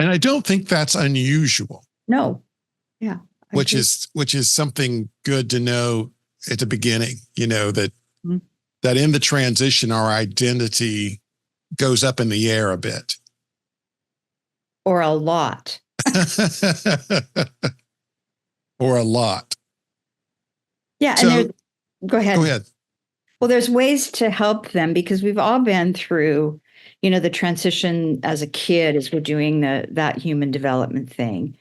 And I don't think that's unusual. No. Yeah. Which is something good to know at the beginning, that mm-hmm. that in the transition, our identity goes up in the air a bit. Or a lot. Or a lot. Yeah. So, and go ahead. Go ahead. Well, there's ways to help them because we've all been through, the transition as a kid as we're doing that human development thing.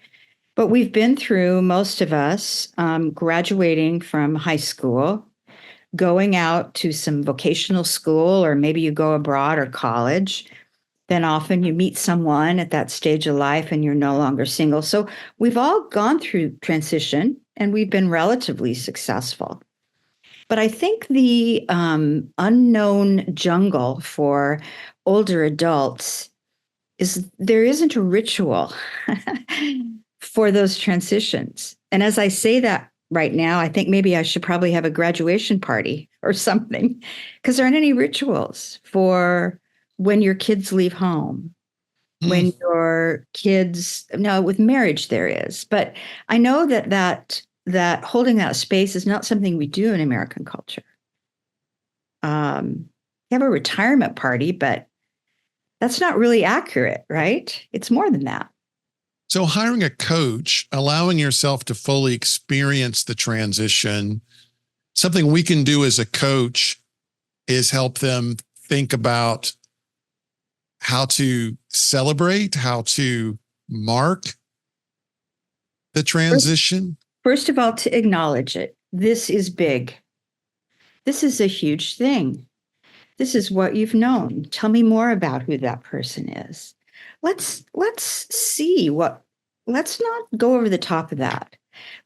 But we've been through, most of us, graduating from high school, going out to some vocational school, or maybe you go abroad or college. Then often you meet someone at that stage of life and you're no longer single. So we've all gone through transition and we've been relatively successful. But I think the unknown jungle for older adults is there isn't a ritual for those transitions. And as I say that right now, I think maybe I should probably have a graduation party or something, because there aren't any rituals for when your kids leave home, when your kids, no, with marriage there is. But I know that holding that space is not something we do in American culture. We have a retirement party, but that's not really accurate, right? It's more than that. So hiring a coach, allowing yourself to fully experience the transition, something we can do as a coach is help them think about how to celebrate, how to mark the transition. First of all, to acknowledge it. This is big. This is a huge thing. This is what you've known. Tell me more about who that person is. Let's see let's not go over the top of that.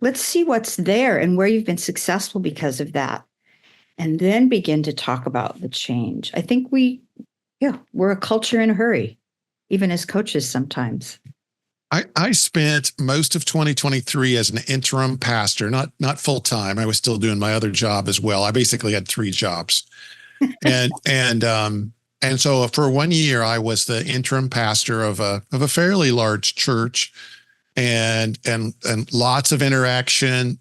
Let's see what's there and where you've been successful because of that. And then begin to talk about the change. I think we're a culture in a hurry, even as coaches sometimes. I spent most of 2023 as an interim pastor, not full time. I was still doing my other job as well. I basically had 3 jobs. And so for 1 year, I was the interim pastor of a fairly large church, and lots of interaction.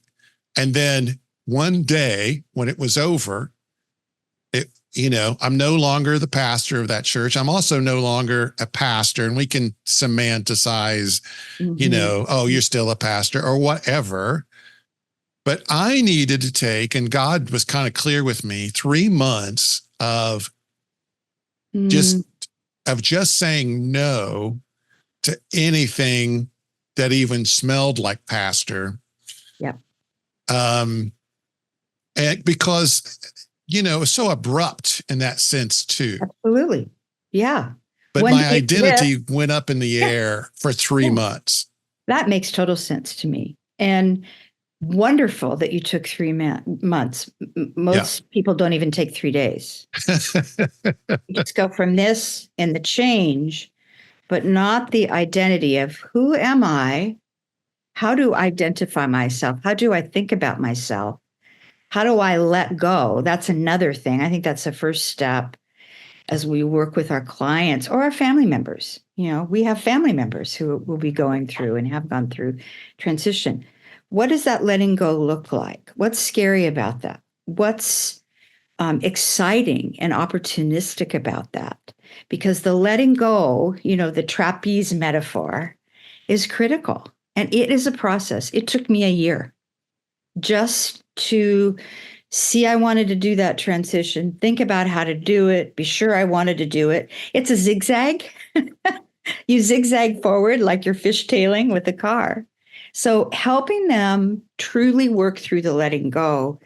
And then one day when it was over, I'm no longer the pastor of that church. I'm also no longer a pastor, and we can semanticize, oh, you're still a pastor or whatever. But I needed to take, and God was kind of clear with me, 3 months of just saying no to anything that even smelled like pastor. Yeah. And because, it's so abrupt in that sense too. Absolutely. Yeah. But my identity went up in the air for 3 months. That makes total sense to me. And wonderful that you took 3 months. Most people don't even take 3 days. You just go from this and the change, but not the identity of who am I? How do I identify myself? How do I think about myself? How do I let go? That's another thing. I think that's the first step as we work with our clients or our family members. We have family members who will be going through and have gone through transition. What does that letting go look like? What's scary about that? What's exciting and opportunistic about that? Because the letting go, the trapeze metaphor, is critical. And it is a process. It took me a year just to see I wanted to do that transition, think about how to do it, be sure I wanted to do it. It's a zigzag. You zigzag forward like you're fishtailing with a car. So helping them truly work through the letting go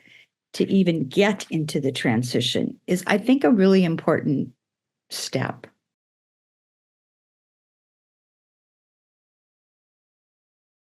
to even get into the transition is, I think, a really important step.